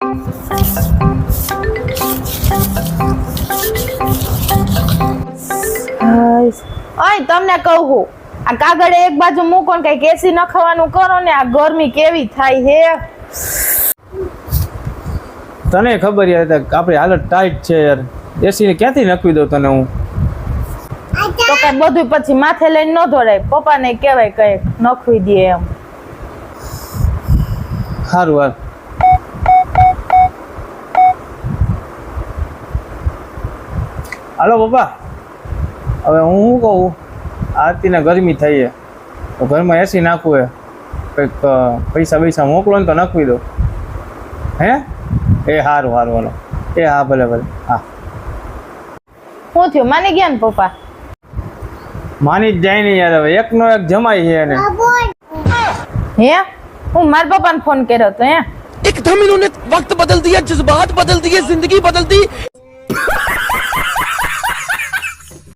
ઓય તમને કહું હું આ કાગળ એક બાજુ મૂકો ને કઈક એસી નખાવાનું કરો ને આ ગરમી કેવી થાય હે તને ખબર યાર આપણી હાલત ટાઈટ છે યાર એસી ને ક્યાંથી નખવી દઉં તને હું તો કઈ બધું પછી માથે લઈને ન દોડાય પપ્પાને કહેવાય કઈક નખવી દે એમ સારું હાલ હાલો પપ્પા હવે હું શું કહું આરતીને ગરમી થઈ છે તો ઘરમાં એસી નાખવું હે કંઈક પૈસા મોકલો ને તો નાખવી દો હે એ સારું સારું હાલો એ હા ભલે ભલે હા શું થયું માની ગયા ને પપ્પા માની જ જાય નહીં યાર હવે એકનો એક જમાઈ છે એને હે હું મારા પપ્પાને ફોન કર્યો તો હે एकदम इन्होंने वक्त बदल दिया, जज्बात बदल दिए, जिंदगी बदल दी.